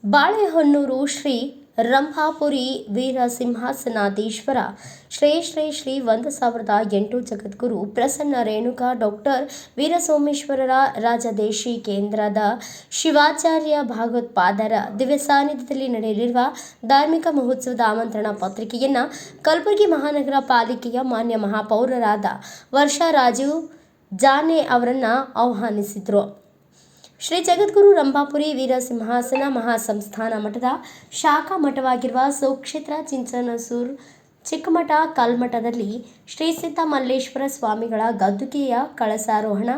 ಬಾಳೆಹೊನ್ನೂರು ಶ್ರೀ ರಂಭಾಪುರಿ ವೀರಸಿಂಹಾಸನಾಧೀಶ್ವರ ಶ್ರೀ ಶ್ರೀ ಶ್ರೀ 1008 ಜಗದ್ಗುರು Prasanna Renuka doctor ವೀರಸೋಮೇಶ್ವರರ ರಾಜದೇಶಿಕೇಂದ್ರದ Shivacharya ಭಾಗವತ್ಪಾದರ ದಿವ್ಯ ಸಾನ್ನಿಧ್ಯದಲ್ಲಿ ನಡೆಯಲಿರುವ ಧಾರ್ಮಿಕ ಮಹೋತ್ಸವದ ಆಮಂತ್ರಣ ಪತ್ರಿಕೆಯನ್ನು ಕಲಬುರಗಿ ಮಹಾನಗರ ಪಾಲಿಕೆಯ ಮಾನ್ಯ ಮಹಾಪೌರರಾದ ವರ್ಷಾ ರಾಜೀವ್ ಜಾನೆ ಅವರನ್ನು ಆಹ್ವಾನಿಸಿದರು. ಶ್ರೀ ಜಗದ್ಗುರು ರಂಭಾಪುರಿ ವೀರಸಿಂಹಾಸನ ಮಹಾಸಂಸ್ಥಾನ ಮಠದ ಶಾಖಾ ಮಠವಾಗಿರುವ ಸುಕ್ಷೇತ್ರ ಚಿಂಚನಸೂರು ಚಿಕ್ಕಮಠ ಕಲ್ಮಠದಲ್ಲಿ ಶ್ರೀ ಸಿದ್ಧ ಮಲ್ಲೇಶ್ವರ ಸ್ವಾಮಿಗಳ ಗದ್ದುಗೆಯ ಕಳಸಾರೋಹಣ,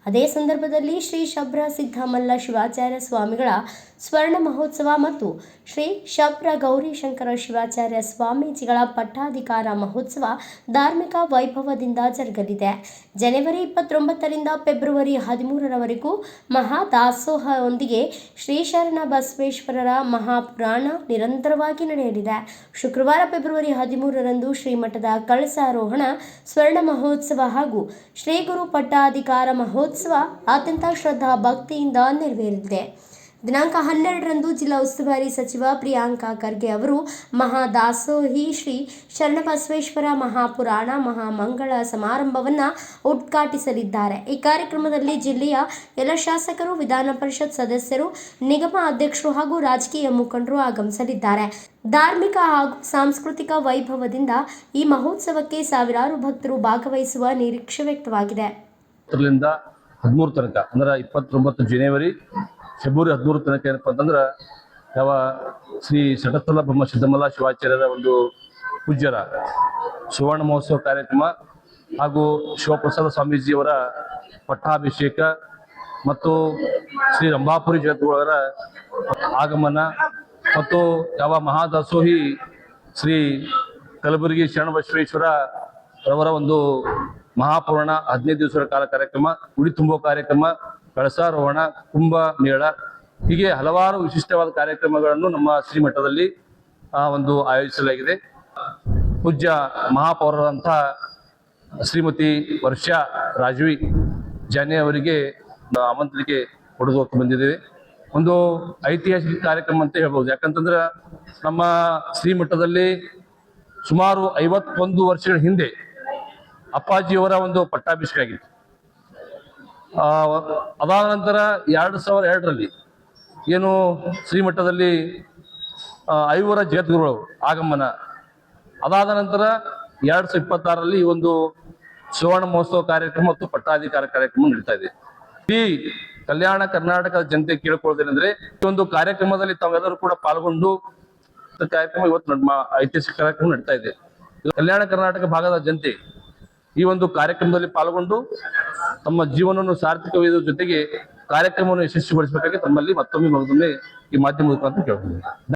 ಅದೇ ಸಂದರ್ಭದಲ್ಲಿ ಶ್ರೀ ಶಬ್ರ ಸಿದ್ಧಮಲ್ಲ ಶಿವಾಚಾರ್ಯ ಸ್ವಾಮಿಗಳ ಸ್ವರ್ಣ ಮಹೋತ್ಸವ ಮತ್ತು ಶ್ರೀ ಶಬ್ರ ಗೌರಿಶಂಕರ ಶಿವಾಚಾರ್ಯ ಸ್ವಾಮೀಜಿಗಳ ಪಟ್ಟಾಧಿಕಾರ ಮಹೋತ್ಸವ ಧಾರ್ಮಿಕ ವೈಭವದಿಂದ ಜರುಗಲಿದೆ. ಜನವರಿ 29ರಿಂದ ಫೆಬ್ರವರಿ 13ರವರೆಗೂ ಮಹಾದಾಸೋಹದೊಂದಿಗೆ ಶ್ರೀ ಶರಣ ಬಸವೇಶ್ವರರ ಮಹಾಪುರಾಣ ನಿರಂತರವಾಗಿ ನಡೆಯಲಿದೆ. ಶುಕ್ರವಾರ ಫೆಬ್ರವರಿ 13ರಂದು ಶ್ರೀಮಠದ ಕಳಸಾರೋಹಣ, ಸ್ವರ್ಣ ಮಹೋತ್ಸವ ಹಾಗೂ ಶ್ರೀ ಗುರು ಪಟ್ಟಾಧಿಕಾರ ಮಹೋತ್ಸವ ಅತ್ಯಂತ ಶ್ರದ್ಧಾ ಭಕ್ತಿಯಿಂದ ನೆರವೇರಲಿದೆ. ದಿನಾಂಕ 12ರಂದು ಜಿಲ್ಲಾ ಉಸ್ತುವಾರಿ ಸಚಿವ ಪ್ರಿಯಾಂಕ ಖರ್ಗೆ ಅವರು ಮಹಾದಾಸೋಹಿ ಶ್ರೀ ಶರಣಬಸವೇಶ್ವರ ಮಹಾಪುರಾಣ ಮಹಾಮಂಗಳ ಸಮಾರಂಭವನ್ನು ಉದ್ಘಾಟಿಸಲಿದ್ದಾರೆ. ಈ ಕಾರ್ಯಕ್ರಮದಲ್ಲಿ ಜಿಲ್ಲೆಯ ಎಲ್ಲ ಶಾಸಕರು, ವಿಧಾನ ಪರಿಷತ್ ಸದಸ್ಯರು, ನಿಗಮ ಅಧ್ಯಕ್ಷರು ಹಾಗೂ ರಾಜಕೀಯ ಮುಖಂಡರು ಆಗಮಿಸಲಿದ್ದಾರೆ. ಧಾರ್ಮಿಕ ಹಾಗೂ ಸಾಂಸ್ಕೃತಿಕ ವೈಭವದಿಂದ ಈ ಮಹೋತ್ಸವಕ್ಕೆ ಸಾವಿರಾರು ಭಕ್ತರು ಭಾಗವಹಿಸುವ ನಿರೀಕ್ಷೆ ವ್ಯಕ್ತವಾಗಿದೆ. 13 ತನಕ ಅಂದ್ರೆ 29 ಜನವರಿ ಫೆಬ್ರವರಿ 13 ತನಕ ಏನಪ್ಪ ಅಂತಂದ್ರೆ ಯಾವ ಶ್ರೀ ಷಟಸ್ಥಲ ಬ್ರಹ್ಮ ಸಿದ್ಧಮಲ್ಲ ಶಿವಾಚಾರ್ಯರ ಒಂದು ಪೂಜ್ಯರ ಸುವರ್ಣ ಮಹೋತ್ಸವ ಕಾರ್ಯಕ್ರಮ ಹಾಗೂ ಶಿವಪ್ರಸಾದ ಸ್ವಾಮೀಜಿಯವರ ಪಟ್ಟಾಭಿಷೇಕ ಮತ್ತು ಶ್ರೀ ರಂಭಾಪುರಿ ಜಗದ್ಗುರುಗಳ ಆಗಮನ ಮತ್ತು ಯಾವ ಮಹಾದಾಸೋಹಿ ಶ್ರೀ ಕಲಬುರಗಿ ಶರಣಬಸವೇಶ್ವರ ಅವರ ಒಂದು ಮಹಾಪುರಾಣ 15 ದಿವಸಗಳ ಕಾಲ ಕಾರ್ಯಕ್ರಮ, ಉಡಿ ತುಂಬೋ ಕಾರ್ಯಕ್ರಮ, ಕಳಸಾರೋಹಣ, ಕುಂಭ ಮೇಳ, ಹೀಗೆ ಹಲವಾರು ವಿಶಿಷ್ಟವಾದ ಕಾರ್ಯಕ್ರಮಗಳನ್ನು ನಮ್ಮ ಶ್ರೀಮಠದಲ್ಲಿ ಒಂದು ಆಯೋಜಿಸಲಾಗಿದೆ. ಪೂಜ್ಯ ಮಹಾಪೌರರಂತಹ ಶ್ರೀಮತಿ ವರ್ಷಾ ರಾಜೀವ್ ಜಾನೆ ಅವರಿಗೆ ಆಮಂತ್ರಿಕೆ ಕೊಡೋದು ಬಂದಿದ್ದೇವೆ. ಒಂದು ಐತಿಹಾಸಿಕ ಕಾರ್ಯಕ್ರಮ ಅಂತ ಹೇಳ್ಬೋದು. ಯಾಕಂತಂದ್ರೆ ನಮ್ಮ ಶ್ರೀಮಠದಲ್ಲಿ ಸುಮಾರು 51 ವರ್ಷಗಳ ಹಿಂದೆ ಅಪ್ಪಾಜಿಯವರ ಒಂದು ಪಟ್ಟಾಭಿಷೇಕ ಆಗಿತ್ತು. ಅದಾದ ನಂತರ 2002ರಲ್ಲಿ ಏನು ಶ್ರೀಮಠದಲ್ಲಿ ಐವರ ಜಗದ್ಗುರುಗಳು ಆಗಮನ, ಅದಾದ ನಂತರ 2026ರಲ್ಲಿ ಈ ಒಂದು ಸುವರ್ಣ ಮಹೋತ್ಸವ ಕಾರ್ಯಕ್ರಮ ಮತ್ತು ಪಟ್ಟಾಧಿಕಾರ ಕಾರ್ಯಕ್ರಮ ನಡೀತಾ ಇದೆ. ಈ ಕಲ್ಯಾಣ ಕರ್ನಾಟಕದ ಜನತೆ ಕೇಳಿಕೊಳ್ಳೋದೇನೆಂದ್ರೆ, ಈ ಒಂದು ಕಾರ್ಯಕ್ರಮದಲ್ಲಿ ತಾವೆಲ್ಲರೂ ಕೂಡ ಪಾಲ್ಗೊಂಡು ಕಾರ್ಯಕ್ರಮ ಇವತ್ತು ಐತಿಹಾಸಿಕ ಕಾರ್ಯಕ್ರಮ ನಡೀತಾ ಇದೆ. ಕಲ್ಯಾಣ ಕರ್ನಾಟಕ ಭಾಗದ ಜನತೆ ಈ ಒಂದು ಕಾರ್ಯಕ್ರಮದಲ್ಲಿ ಪಾಲ್ಗೊಂಡು ತಮ್ಮ ಜೀವನವನ್ನು ಸಾರ್ಥಕವಾದ ಜೊತೆಗೆ ಕಾರ್ಯಕ್ರಮವನ್ನು ಯಶಸ್ವಿಗೊಳಿಸಬೇಕಾಗಿ ತಮ್ಮಲ್ಲಿ ಮತ್ತೊಮ್ಮೆ ಈ ಮಾಧ್ಯಮ ಮುಖಾಂತರ ಕೇಳ್ತೀನಿ.